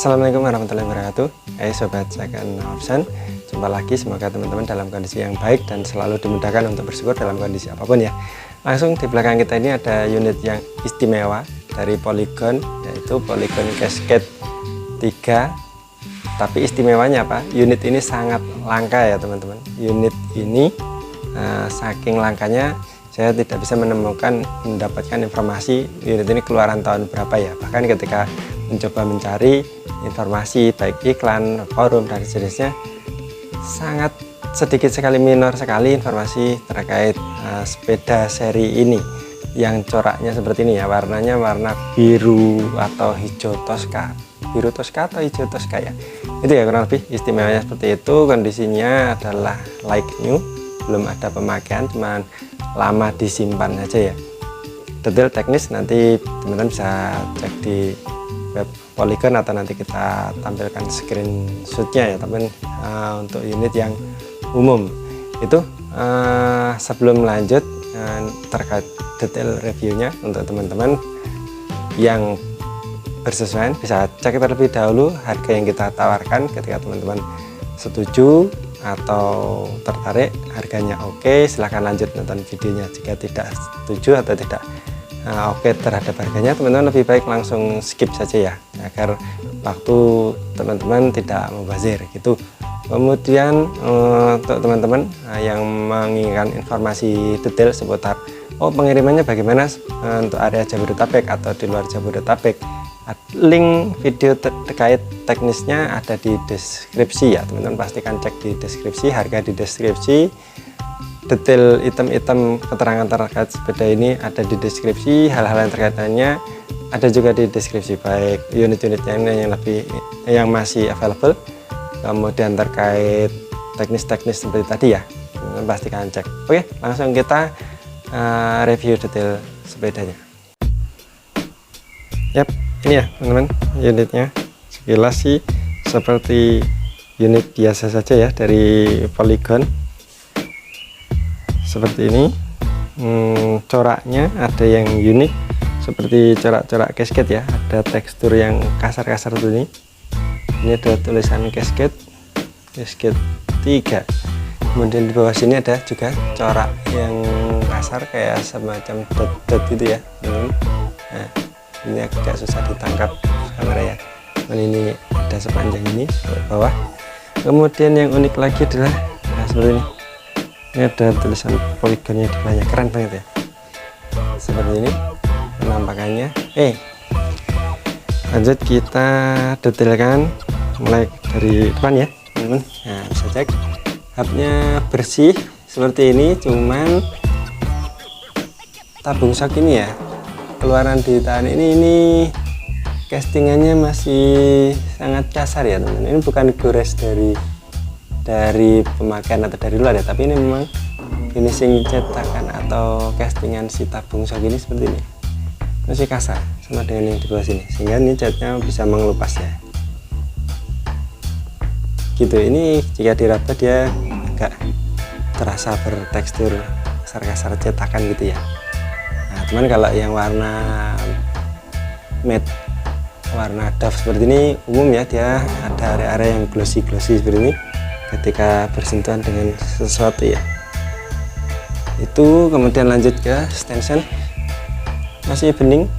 Assalamualaikum warahmatullahi wabarakatuh. Hai sobat second option, jumpa lagi. Semoga teman-teman dalam kondisi yang baik dan selalu dimudahkan untuk bersyukur dalam kondisi apapun ya. Langsung di belakang kita ini ada unit yang istimewa dari Polygon, yaitu Polygon Cascade 3. Tapi istimewanya apa? Unit ini sangat langka ya teman-teman. Unit ini saking langkanya saya tidak bisa mendapatkan informasi unit ini keluaran tahun berapa ya. Bahkan ketika mencoba mencari informasi baik iklan, forum dan sejenisnya, sangat sedikit sekali, minor sekali informasi terkait sepeda seri ini yang coraknya seperti ini ya. Warnanya warna biru atau hijau toska, biru toska atau hijau toska ya. Itu ya kurang lebih istimewanya seperti itu. Kondisinya adalah like new, belum ada pemakaian, cuman lama disimpan aja ya. Detail teknis nanti teman-teman bisa cek di web Polygon atau nanti kita tampilkan screenshotnya ya teman. Untuk unit yang umum itu sebelum lanjut terkait detail reviewnya, untuk teman-teman yang bersesuaian bisa cek terlebih dahulu harga yang kita tawarkan. Ketika teman-teman setuju atau tertarik, harganya oke, silahkan lanjut nonton videonya. Jika tidak setuju atau tidak oke terhadap harganya, teman-teman lebih baik langsung skip saja ya, agar waktu teman-teman tidak mubazir gitu. Kemudian untuk teman-teman yang menginginkan informasi detail seputar pengirimannya bagaimana untuk area Jabodetabek atau di luar Jabodetabek, link video terkait teknisnya ada di deskripsi ya teman-teman. Pastikan cek di deskripsi, harga di deskripsi, detail item-item keterangan terkait sepeda ini ada di deskripsi, hal-hal yang terkaitannya ada juga di deskripsi, baik unit-unitnya yang masih available, kemudian terkait teknis-teknis seperti tadi ya, pastikan cek. Oke, langsung kita review detail sepedanya. Yap, ini ya teman-teman unitnya. Sekilas sih seperti unit biasa saja ya dari Polygon. Seperti ini. Coraknya ada yang unik seperti corak-corak Cascade ya, ada tekstur yang kasar-kasar tuh ini. Ini ada tulisan Cascade 3. Kemudian di bawah sini ada juga corak yang kasar kayak semacam dot-dot gitu ya. Nah, ini agak susah ditangkap kamera ya. Dan ini ada sepanjang ini ke bawah. Kemudian yang unik lagi adalah seperti ini. Ini ada tulisan Polygonnya di bawahnya, keren banget ya. Seperti ini penampakannya. Lanjut kita detailkan mulai dari depan ya teman-teman. Nah, bisa cek hubnya bersih seperti ini, cuman tabung shock ini ya keluaran di tahun ini castingannya masih sangat kasar ya teman-teman. Ini bukan gores dari pemakaian atau dari luar ya, tapi ini memang finishing cetakan atau castingan si tabung shock ini seperti ini, masih kasar sama dengan yang di bawah sini, sehingga ini catnya bisa mengelupas ya gitu. Ini jika diraba dia agak terasa bertekstur kasar-kasar cetakan gitu ya. Nah, cuman kalau yang warna matte, warna doff seperti ini umum ya, dia ada area-area yang glossy-glossy seperti ini ketika bersentuhan dengan sesuatu ya. Itu kemudian lanjut ke extension, masih bening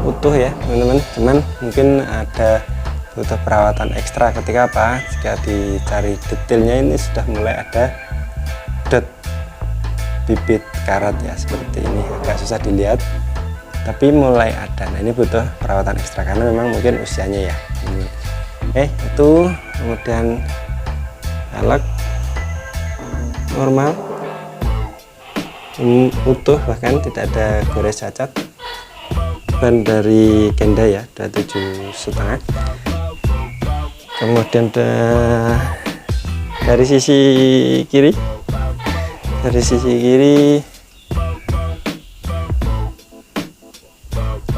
utuh ya teman-teman, cuman mungkin ada butuh perawatan ekstra ketika apa, jika dicari detailnya ini sudah mulai ada dot bibit karat ya seperti ini, agak susah dilihat tapi mulai ada. Nah, ini butuh perawatan ekstra karena memang mungkin usianya ya ini. Itu kemudian velg normal, utuh, bahkan tidak ada gores cacat. Ban dari Kenda ya 27,5. Kemudian dari sisi kiri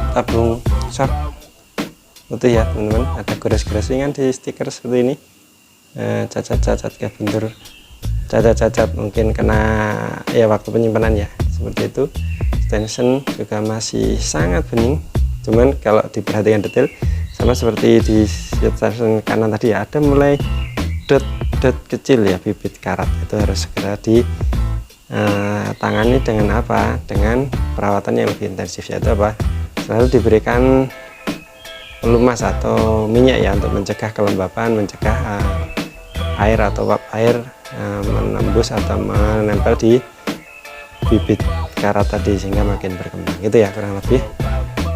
tabung shock utuh ya teman-teman. Ada gores-gores ringan di stiker seperti ini, cacat-cacat kayak bentur, cacat-cacat mungkin kena ya waktu penyimpanan ya, seperti itu. Extension juga masih sangat bening, cuman kalau diperhatikan detail sama seperti di section kanan tadi ya, ada mulai dot kecil ya, bibit karat. Itu harus segera di tangani dengan apa? Dengan perawatan yang lebih intensif, yaitu apa? Selalu diberikan pelumas atau minyak ya, untuk mencegah kelembapan, mencegah air atau uap air menembus atau menempel di bibit karat tadi sehingga makin berkembang. Itu ya kurang lebih.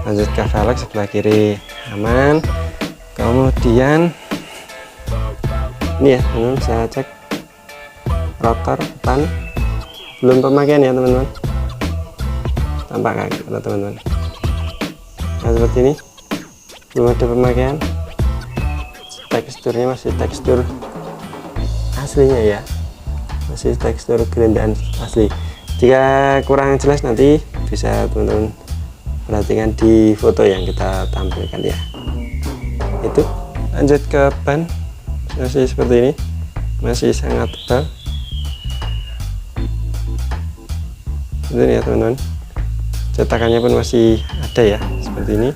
Lanjut ke velg sebelah kiri aman. Kemudian ini ya teman-teman, saya cek rotor depan belum pemakaian ya teman-teman, tampak kan teman-teman. Nah seperti ini, belum ada pemakaian, teksturnya masih tekstur aslinya ya, masih tekstur gerendaan asli. Jika kurang jelas nanti bisa teman-teman perhatikan di foto yang kita tampilkan ya. Itu lanjut ke ban, masih seperti ini, masih sangat tebal. Ini ya teman-teman, cetakannya pun masih ada ya, seperti ini.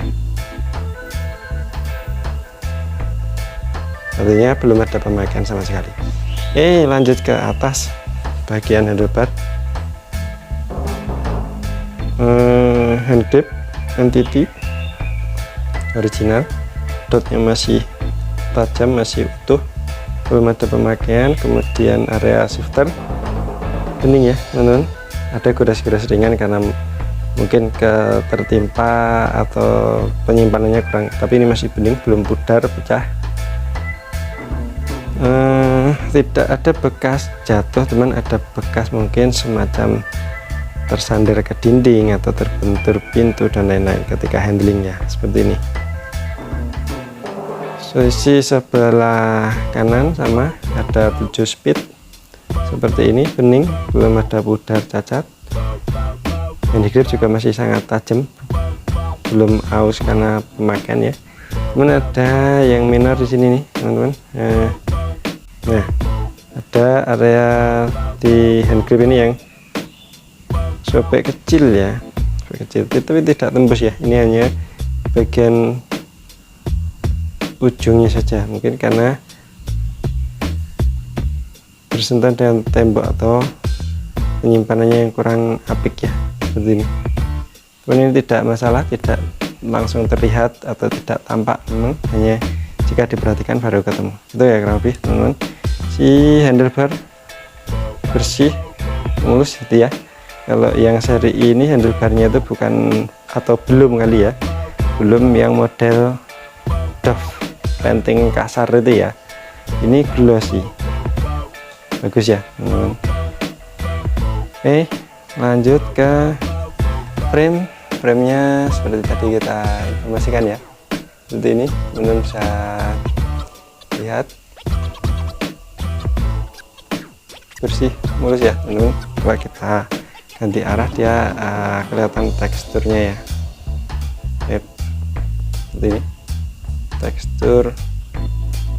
Artinya belum ada pemakaian sama sekali. Lanjut ke atas bagian handlebar, hand grip NTT original, dotnya masih tajam, masih utuh, belum ada pemakaian. Kemudian area shifter bening ya teman-teman, ada goras-goras ringan karena mungkin tertimpa atau penyimpanannya kurang, tapi ini masih bening, belum pudar pecah. Tidak ada bekas jatuh teman, ada bekas mungkin semacam tersandar ke dinding atau terbentur pintu dan lain-lain ketika handlingnya, seperti ini. Sisi sebelah kanan sama, ada 7 speed seperti ini, bening, belum ada pudar cacat. Hand grip juga masih sangat tajam, belum aus karena pemakaian ya. Kemudian ada yang minor di sini nih teman-teman. Nah ada area di hand grip ini yang sobek kecil ya, sobek kecil, tapi tidak tembus ya. Ini hanya bagian ujungnya saja, mungkin karena bersentuhan dengan tembok atau penyimpanannya yang kurang apik ya, seperti ini. Kemudian ini tidak masalah, tidak langsung terlihat atau tidak tampak, memang hanya jika diperhatikan baru ketemu. Itu ya kurang lebih teman-teman. Si handlebar bersih, mulus gitu ya. Kalau yang seri ini handlebarnya itu bukan, atau belum kali ya, belum yang model Dove penting kasar itu ya. Ini glossy, bagus ya teman-teman. Lanjut ke frame-nya seperti tadi kita informasikan ya, seperti ini teman-teman bisa lihat, bersih, mulus ya teman-teman. Kalau kita ganti arah dia kelihatan teksturnya ya, seperti ini, tekstur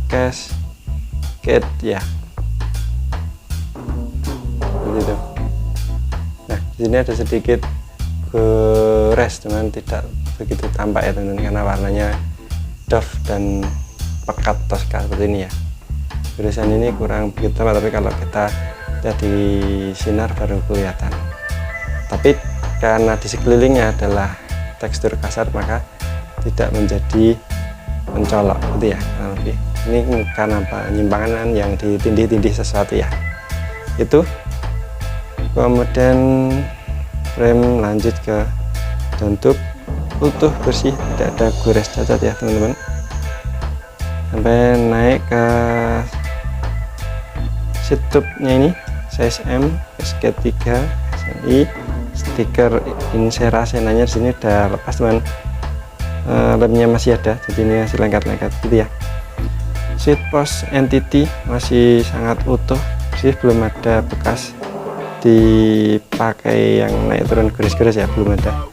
cascade ya, seperti itu. Nah di sini ada sedikit gores teman, tidak begitu tampak ya teman, karena warnanya Dove dan pekat Tosca seperti ini ya. Goresan ini kurang begitu tampak, tapi kalau kita lihat di sinar baru kelihatan. Tapi karena di sekelilingnya adalah tekstur kasar, maka tidak menjadi mencolok gitu ya. Nah, lebih ini karena penyimpangan yang ditindih-tindih sesuatu ya. Itu kemudian frame lanjut ke bentuk utuh, bersih, tidak ada gores cacat ya teman-teman. Sampai naik ke seat tube-nya ini, size M, SK3, SNI, stiker insera senanya di sini udah lepas teman, remnya masih ada, jadi ini masih lengket-lengket gitu ya. Seat post NTT masih sangat utuh, sih belum ada bekas dipakai yang naik turun gores-gores ya, belum ada.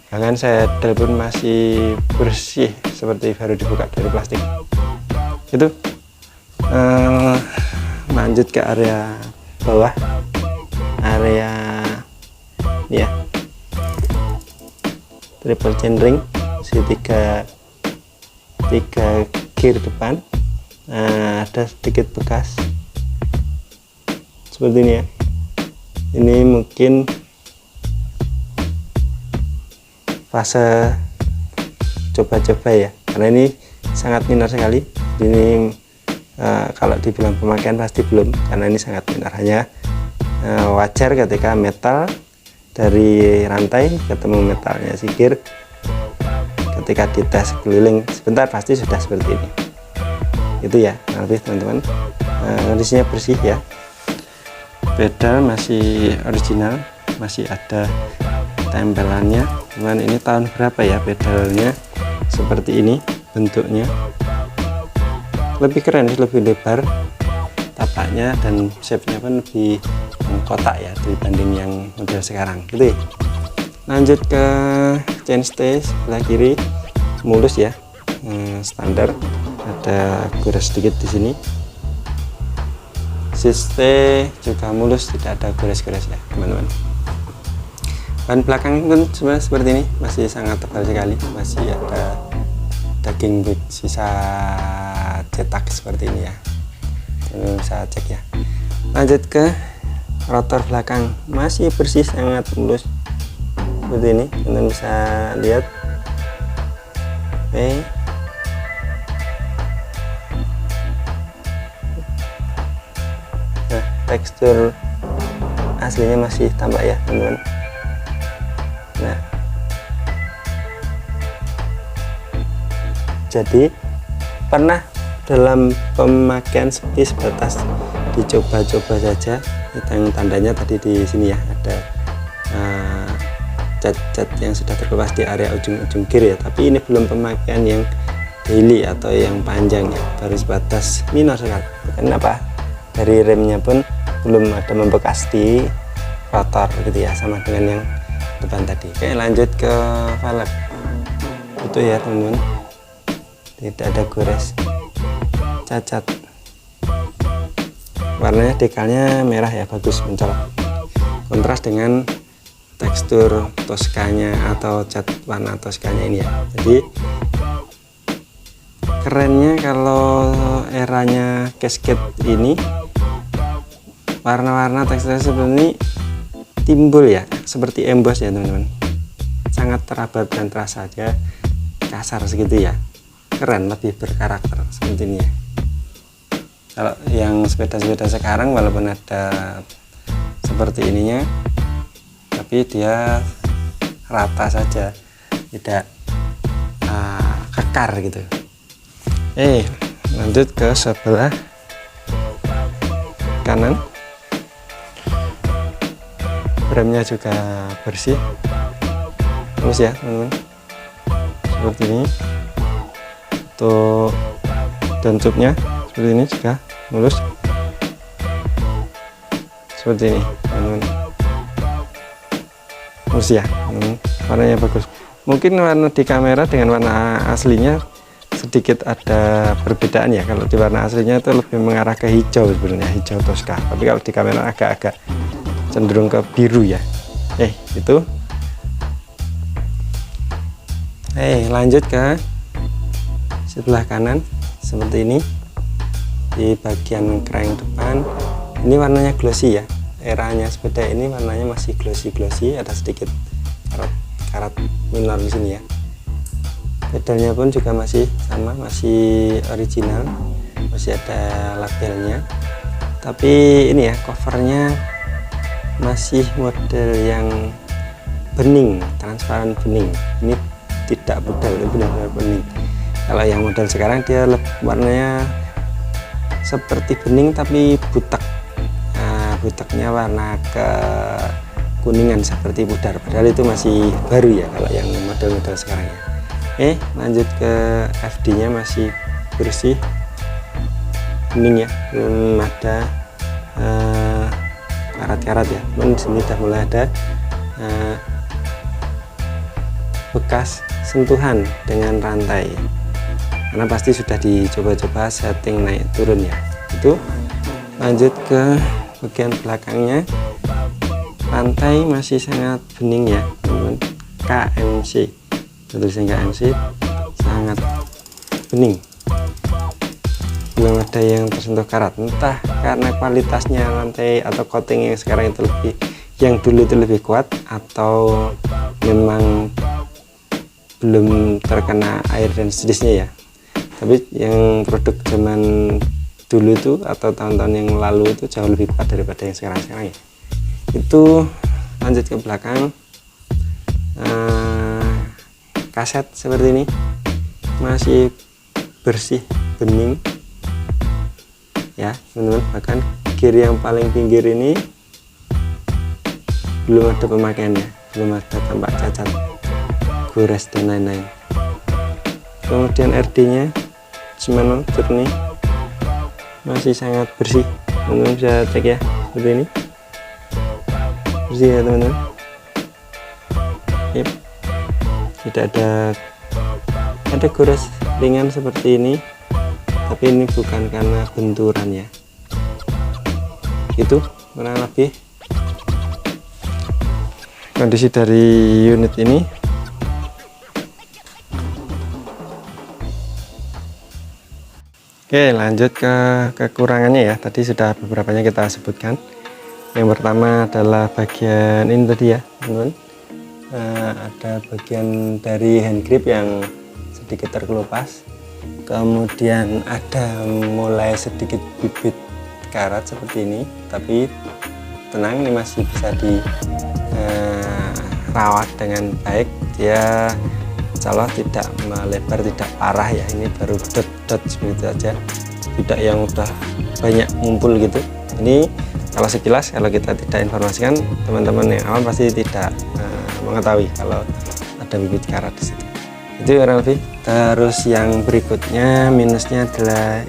Bahkan saya pun masih bersih seperti baru dibuka dari plastik. Itu lanjut ke area bawah, area ini ya, triple chainring, si 3 3 gear depan. Nah, ada sedikit bekas seperti ini ya. Ini mungkin fase coba-coba ya, karena ini sangat minor sekali. Ini kalau dibilang pemakaian pasti belum, karena ini sangat minor. Hanya wajar ketika metal dari rantai ketemu metalnya si gear, ketika dites keliling sebentar pasti sudah seperti ini. Itu ya lebih teman-teman. Kondisinya bersih ya, pedal masih original, masih ada tempelannya. Cuman ini tahun berapa ya pedalnya seperti ini bentuknya. Lebih keren, lebih lebar tapaknya, dan shape-nya pun lebih kotak ya dibanding yang model sekarang gitu ya. Lanjut ke chainstay sebelah kiri, mulus ya, standar. Ada gores sedikit di sini. Sistem juga mulus, tidak ada gores-gores ya teman-teman. Ban belakang pun sebenarnya seperti ini, masih sangat tebal sekali, masih ada daging boot sisa cetak seperti ini ya. Ini bisa cek ya. Lanjut ke rotor belakang, masih bersih, sangat mulus seperti ini, kalian bisa lihat. Oke, nah, tekstur aslinya masih tampak ya teman-teman. Nah, jadi pernah dalam pemakaian sebatas dicoba-coba saja. Yang tandanya tadi di sini ya, ada cat-cat yang sudah terkelupas di area ujung-ujung gear ya. Tapi ini belum pemakaian yang daily atau yang panjang ya, baru sebatas minor sekali. Kenapa? Dari remnya pun belum ada membekas di rotor gitu ya, sama dengan yang depan tadi. Oke, lanjut ke velg. Itu ya teman-teman, tidak ada gores, cacat. Warnanya dekalnya merah ya, bagus, mencolok, kontras dengan tekstur toskanya atau cat warna toskanya ini ya. Jadi kerennya kalau eranya casket ini, warna-warna teksturnya seperti ini timbul ya, seperti emboss ya teman-teman. Sangat terabat dan terasa aja kasar segitu ya. Keren, lebih berkarakter seperti ini ya. Kalau yang sepeda-sepeda sekarang walaupun ada seperti ininya, tapi dia rata saja, tidak kekar gitu. Lanjut ke sebelah kanan. Remnya juga bersih, mulus ya teman-teman, seperti ini. Untuk downshiftnya seperti ini juga mulus, seperti ini teman-teman, mulus ya. Warnanya bagus. Mungkin warna di kamera dengan warna aslinya sedikit ada perbedaan ya. Kalau di warna aslinya itu lebih mengarah ke hijau sebenarnya, hijau Tosca. Tapi kalau di kamera agak-agak cenderung ke biru ya. Itu. Lanjut ke sebelah kanan seperti ini. Di bagian crank depan ini warnanya glossy ya. Eranya sepeda ini warnanya masih glossy, ada sedikit karat minor di sini ya. Pedalnya pun juga masih sama, masih original, masih ada labelnya. Tapi ini ya, covernya masih model yang bening, transparan bening. Ini tidak pudar, ini benar-benar bening. Kalau yang model sekarang dia warnanya seperti bening tapi butek. Nah, buteknya warna ke kuningan seperti pudar, padahal itu masih baru ya kalau yang model-model sekarang ya. Lanjut ke FD nya masih bersih, bening ya, belum ada karat-karat ya. Cuman di sini sudah mulai ada bekas sentuhan dengan rantai, karena pasti sudah dicoba-coba setting naik turun ya. Itu. Lanjut ke bagian belakangnya, rantai masih sangat bening ya teman-teman, KMC, tulisan KMC, sangat bening, belum ada yang tersentuh karat. Entah karena kualitasnya lantai atau coating yang sekarang itu lebih, yang dulu itu lebih kuat, atau memang belum terkena air dan sejenisnya ya. Tapi yang produk zaman dulu itu atau tahun-tahun yang lalu itu jauh lebih kuat daripada yang sekarang ya. Itu lanjut ke belakang, kaset seperti ini masih bersih, bening ya teman-teman. Bahkan gear yang paling pinggir ini belum ada pemakaiannya, belum ada tampak cacat, gores dan lain-lain. Kemudian RD nya semen jernih, masih sangat bersih, teman-teman bisa cek ya, seperti ini bersih ya teman-teman. Yep. Tidak ada gores ringan seperti ini, tapi ini bukan karena benturan ya. Itu kurang lebih kondisi dari unit ini. Oke, lanjut ke kekurangannya ya. Tadi sudah beberapanya kita sebutkan. Yang pertama adalah bagian ini tadi ya teman-teman. Ada bagian dari hand grip yang sedikit terkelupas, kemudian ada mulai sedikit bibit karat seperti ini, tapi tenang, ini masih bisa dirawat dengan baik. Dia insya Allah tidak melebar, tidak parah ya. Ini baru dot-dot seperti itu aja, tidak yang udah banyak ngumpul gitu. Ini kalau sekilas, kalau kita tidak informasikan, teman-teman yang awam pasti tidak mengetahui kalau ada bibit karat di situ. Itu kurang lebih. Terus yang berikutnya minusnya adalah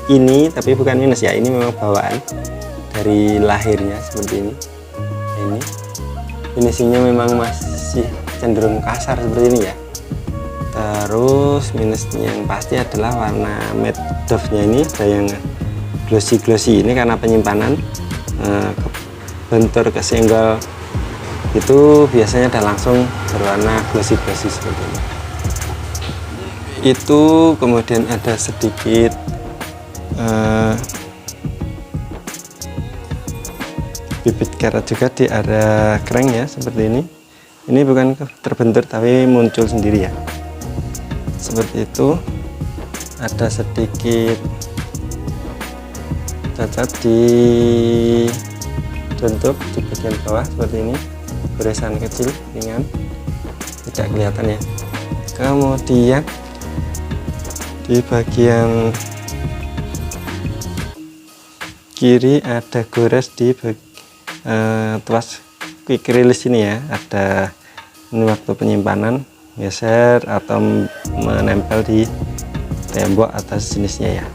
ini, tapi bukan minus ya, ini memang bawaan dari lahirnya seperti ini. Ini finishingnya memang masih cenderung kasar seperti ini ya. Terus minusnya yang pasti adalah warna matte doff-nya ini ada yang glossy ini karena penyimpanan, bentur kesenggol itu biasanya ada langsung berwarna glossy seperti ini. Itu kemudian ada sedikit bibit karat juga di area crank ya seperti ini. Ini bukan terbentur tapi muncul sendiri ya, seperti itu. Ada sedikit cacat di dontok di bagian bawah seperti ini, goresan kecil ringan, tidak kelihatan ya. Kemudian di bagian kiri ada gores di tuas quick release ini ya. Ada ini waktu penyimpanan geser atau menempel di tembok atas jenisnya ya.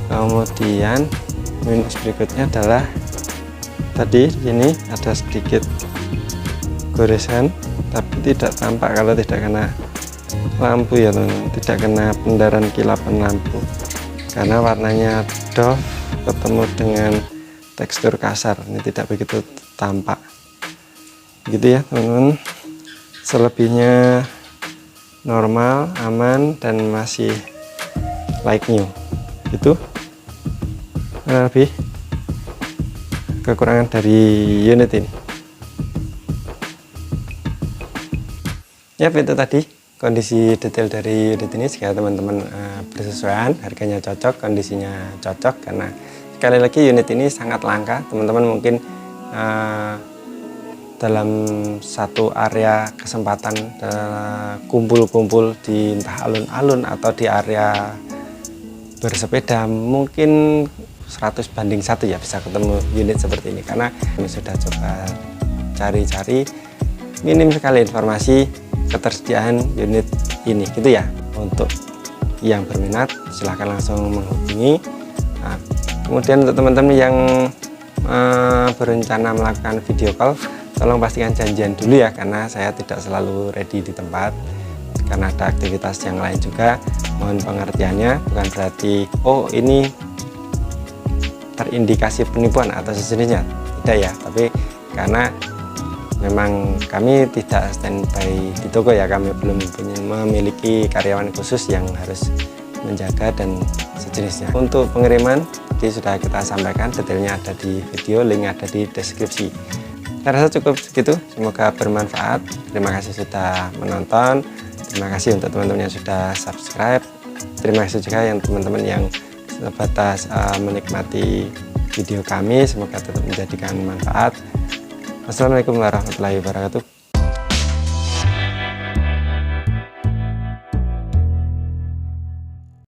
Kemudian minus berikutnya adalah tadi di sini ada sedikit goresan, tapi tidak tampak kalau tidak kena lampu ya teman-teman, tidak kena pendaran kilapan lampu karena warnanya doff ketemu dengan tekstur kasar, ini tidak begitu tampak gitu ya teman-teman. Selebihnya normal, aman, dan masih like new. Itu lebih kekurangan dari unit ini ya. Itu tadi kondisi detail dari unit ini. Jika teman-teman bersesuaian, harganya cocok, kondisinya cocok, karena sekali lagi unit ini sangat langka teman-teman. Mungkin dalam satu area kesempatan kumpul-kumpul di entah alun-alun atau di area bersepeda, mungkin 100 banding 1 ya bisa ketemu unit seperti ini. Karena kami sudah coba cari-cari, minim sekali informasi ketersediaan unit ini gitu ya. Untuk yang berminat silahkan langsung menghubungi. Nah, kemudian untuk teman-teman yang berencana melakukan video call, tolong pastikan janjian dulu ya, karena saya tidak selalu ready di tempat karena ada aktivitas yang lain juga. Mohon pengertiannya, bukan berarti oh ini terindikasi penipuan atau sejenisnya, tidak ya, tapi karena memang kami tidak standby di toko ya, kami belum memiliki karyawan khusus yang harus menjaga dan sejenisnya. Untuk pengiriman jadi sudah kita sampaikan, detailnya ada di video, link ada di deskripsi. Saya rasa cukup segitu, semoga bermanfaat. Terima kasih sudah menonton, terima kasih untuk teman-teman yang sudah subscribe, terima kasih juga yang teman-teman yang sebatas menikmati video kami, semoga tetap menjadikan manfaat. Wassalamualaikum warahmatullahi wabarakatuh.